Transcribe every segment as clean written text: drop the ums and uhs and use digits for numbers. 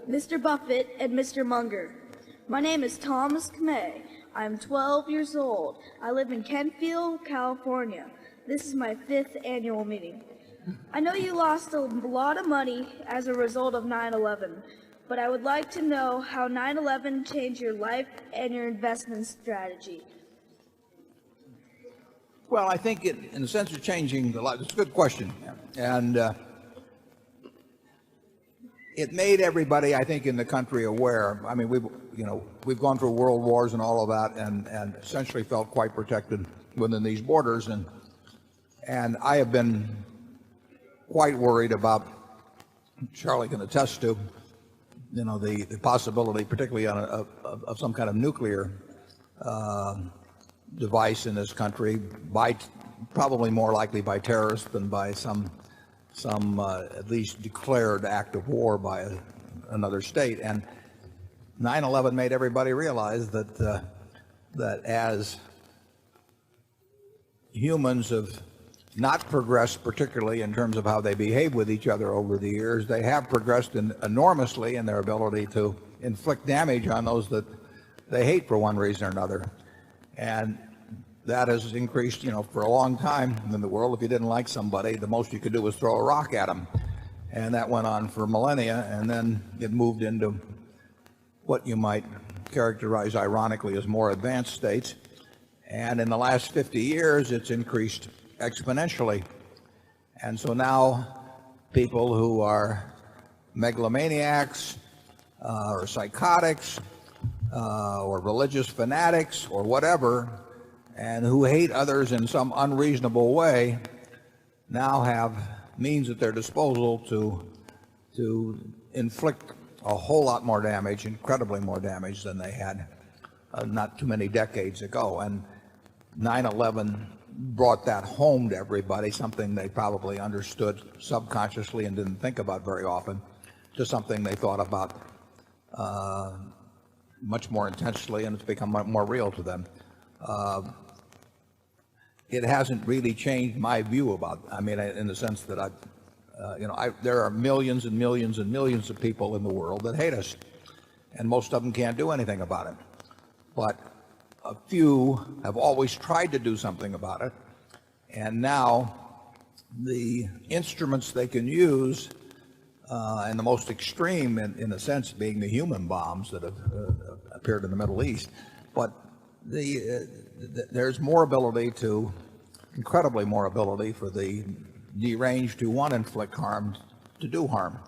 Mr. Buffett and Mr. Munger. My name is Thomas Kamei. I'm 12 years old. I live in Kentfield, California. This is my 5th annual meeting. I know you lost a lot of money as a result of 9/11, but I would like to know how 9/11 changed your life and your investment strategy. Well, I think in the sense of changing the life, it's a good question. And it made everybody, I think, in the country aware. I mean, we've gone through world wars and all of that, and essentially felt quite protected within these borders. And I have been quite worried about, Charlie can attest to, the possibility, particularly of some kind of nuclear device in this country, probably more likely by terrorists than by some at least declared act of war by another state. And 9/11 made everybody realize that as humans have not progressed, particularly in terms of how they behave with each other over the years, they have progressed enormously in their ability to inflict damage on those that they hate for one reason or another. And that has increased, for a long time in the world. If you didn't like somebody, the most you could do was throw a rock at them. And that went on for millennia, and then it moved into what you might characterize ironically as more advanced states. And in the last 50 years, it's increased exponentially. And so now people who are megalomaniacs or psychotics or religious fanatics or whatever, and who hate others in some unreasonable way, now have means at their disposal to inflict a whole lot more damage, incredibly more damage than they had not too many decades ago. And 9/11 brought that home to everybody, something they probably understood subconsciously and didn't think about very often, to something they thought about much more intensely, and it's become more real to them. It hasn't really changed my view about, in the sense that there are millions and millions and millions of people in the world that hate us, and most of them can't do anything about it. But a few have always tried to do something about it, and now the instruments they can use, and the most extreme in a sense being the human bombs that have appeared in the Middle East, but there's more ability incredibly more ability for the deranged who want to inflict harm to do harm,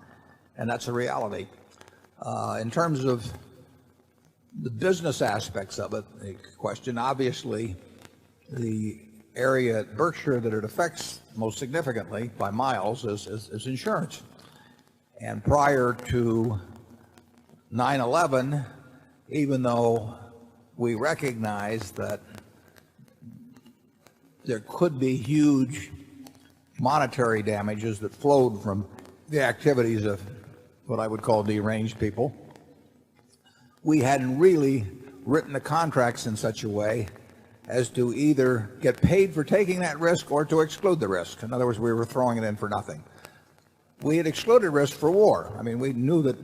and that's a reality. In terms of the business aspects of it, the question, obviously, the area at Berkshire that it affects most significantly by miles is insurance. And prior to 9/11, even though we recognize that there could be huge monetary damages that flowed from the activities of what I would call deranged people, we hadn't really written the contracts in such a way as to either get paid for taking that risk or to exclude the risk. In other words, we were throwing it in for nothing. We had excluded risk for war. We knew that,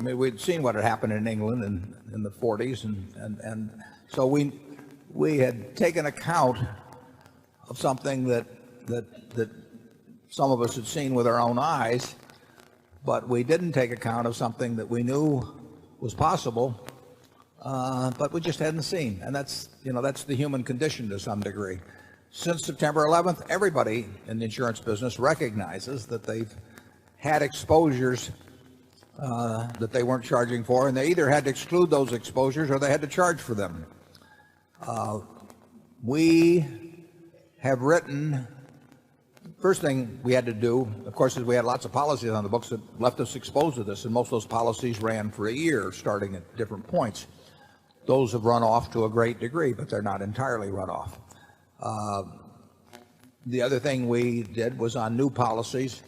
we'd seen what had happened in England in the 40s, and so we had taken account of something that some of us had seen with our own eyes, but we didn't take account of something that we knew was possible, but we just hadn't seen. And that's the human condition to some degree. Since September 11th, everybody in the insurance business recognizes that they've had exposures that they weren't charging for, and they either had to exclude those exposures or they had to charge for them. We have written, first thing we had to do, of course, is we had lots of policies on the books that left us exposed to this, and most of those policies ran for a year, starting at different points. Those have run off to a great degree, but they're not entirely run off. The other thing we did was on new policies.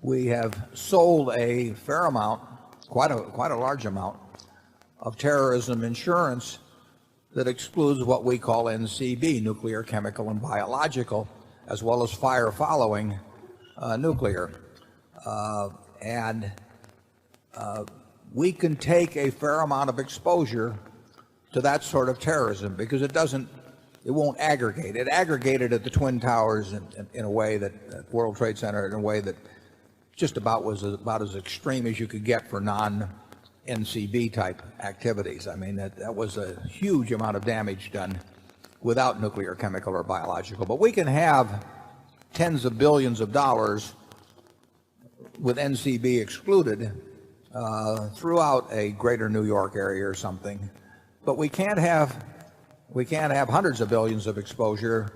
We have sold a fair amount, quite a large amount, of terrorism insurance that excludes what we call NCB, nuclear, chemical, and biological, as well as fire following nuclear. And we can take a fair amount of exposure to that sort of terrorism because it won't aggregate. It aggregated at the Twin Towers in a way that, at World Trade Center, in a way that just was about as extreme as you could get for non-NCB type activities. I mean, that was a huge amount of damage done without nuclear, chemical, or biological. But we can have tens of billions of dollars with NCB excluded throughout a greater New York area or something. But we can't have hundreds of billions of exposure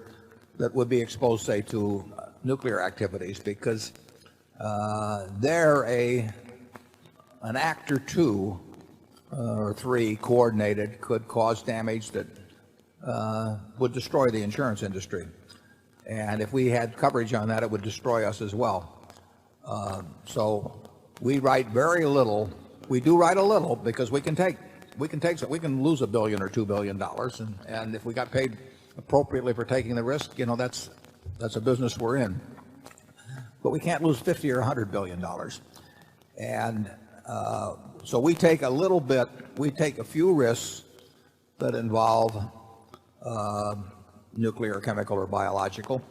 that would be exposed, say, to nuclear activities, because they're an act or two or three coordinated could cause damage that would destroy the insurance industry. And if we had coverage on that, it would destroy us as well. So we write very little. We do write a little because we can lose $1 billion or $2 billion, and if we got paid appropriately for taking the risk, that's a business we're in. But we can't lose $50 or $100 billion, and so we take a little bit. We take a few risks that involve nuclear, chemical, or biological.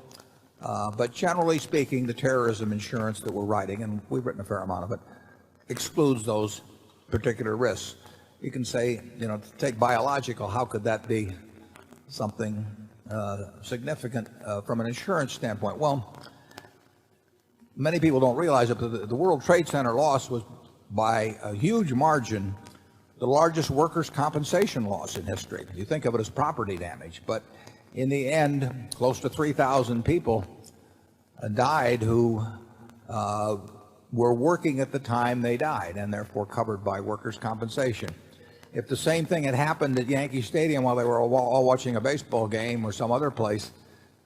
But generally speaking, the terrorism insurance that we're writing, and we've written a fair amount of it, excludes those particular risks. You can say, take biological, how could that be something significant from an insurance standpoint? Well, many people don't realize it, but the World Trade Center loss was by a huge margin the largest workers' compensation loss in history. You think of it as property damage, but in the end, close to 3,000 people died who were working at the time they died and therefore covered by workers' compensation. If the same thing had happened at Yankee Stadium while they were all watching a baseball game or some other place,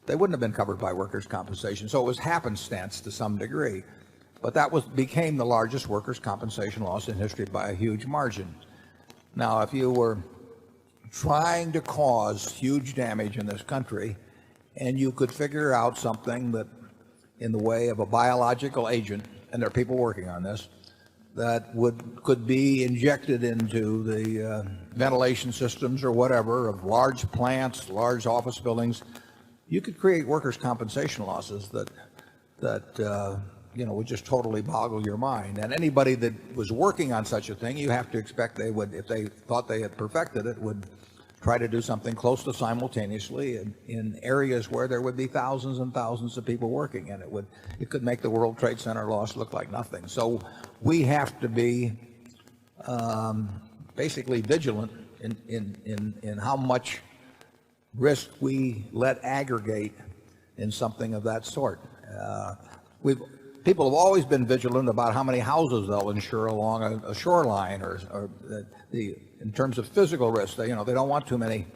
they wouldn't have been covered by workers' compensation. So it was happenstance to some degree. But that became the largest workers' compensation loss in history by a huge margin. Now, if you were trying to cause huge damage in this country and you could figure out something that in the way of a biological agent, and there are people working on this, that could be injected into the ventilation systems or whatever of large plants, large office buildings, you could create workers' compensation losses that would just totally boggle your mind. And anybody that was working on such a thing, you have to expect they would, if they thought they had perfected it, would try to do something close to simultaneously in areas where there would be thousands and thousands of people working, and it could make the World Trade Center loss look like nothing. So we have to be basically vigilant in how much risk we let aggregate in something of that sort. People have always been vigilant about how many houses they'll insure along a shoreline, or in terms of physical risk. They don't want too many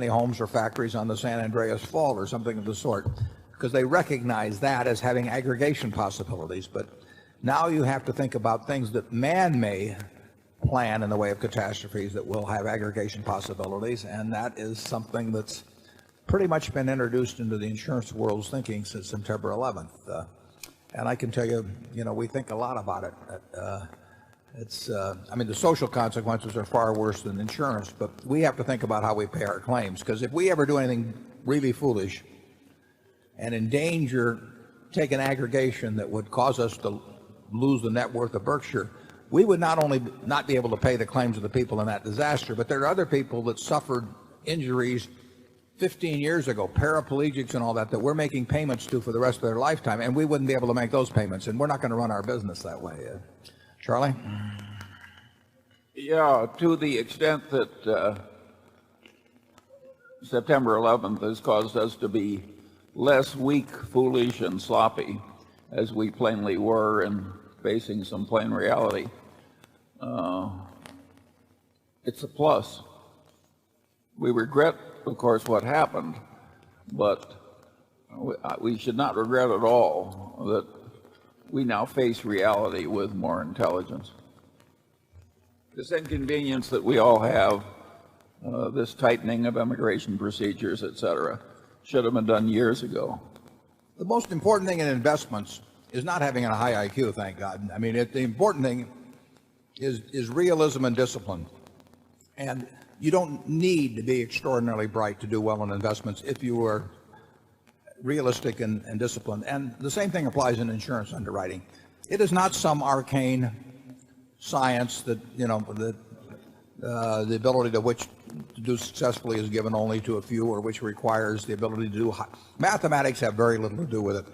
homes or factories on the San Andreas Fault or something of the sort, because they recognize that as having aggregation possibilities. But now you have to think about things that man may plan in the way of catastrophes that will have aggregation possibilities, and that is something that's pretty much been introduced into the insurance world's thinking since September 11th. And I can tell you, we think a lot about it. I mean, the social consequences are far worse than insurance, but we have to think about how we pay our claims, because if we ever do anything really foolish and take an aggregation that would cause us to lose the net worth of Berkshire, we would not only not be able to pay the claims of the people in that disaster, but there are other people that suffered injuries 15 years ago, paraplegics and all that we're making payments to for the rest of their lifetime, and we wouldn't be able to make those payments, and we're not going to run our business that way. Charlie? Yeah, to the extent that September 11th has caused us to be less weak, foolish, and sloppy, as we plainly were in facing some plain reality, it's a plus. We regret, of course, what happened, but we should not regret at all that we now face reality with more intelligence. This inconvenience that we all have, this tightening of immigration procedures, etc., should have been done years ago. The most important thing in investments is not having a high IQ, thank God. I mean, the important thing is realism and discipline. And you don't need to be extraordinarily bright to do well in investments if you are realistic and disciplined. And the same thing applies in insurance underwriting. It is not some arcane science that, that the ability to do successfully is given only to a few, or which requires the ability to do mathematics have very little to do with it.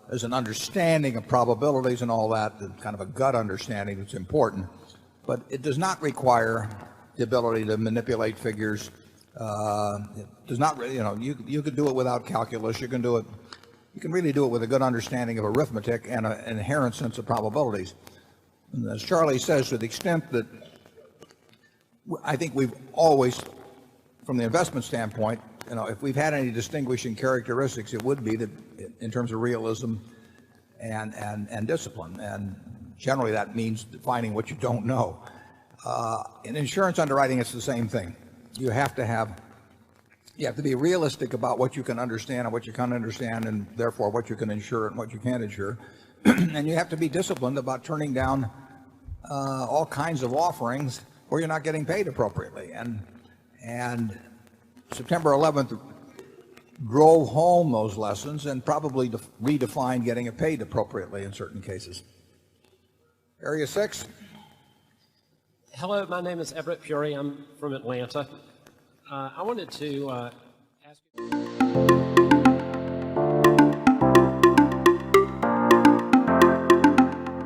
There's an understanding of probabilities and all that, kind of a gut understanding that's important, but it does not require the ability to manipulate figures. It does not, you could do it without calculus. You can really do it with a good understanding of arithmetic and an inherent sense of probabilities. And as Charlie says, to the extent that I think we've always, from the investment standpoint, if we've had any distinguishing characteristics, it would be that in terms of realism and discipline. And generally that means defining what you don't know. In insurance underwriting, it's the same thing. You have to be realistic about what you can understand and what you can't understand, and therefore what you can insure and what you can't insure. And you have to be disciplined about turning down all kinds of offerings where you're not getting paid appropriately. And September 11th drove home those lessons and probably redefined getting paid appropriately in certain cases. Area 6. Hello, my name is Everett Puri. I'm from Atlanta. I wanted to ask you.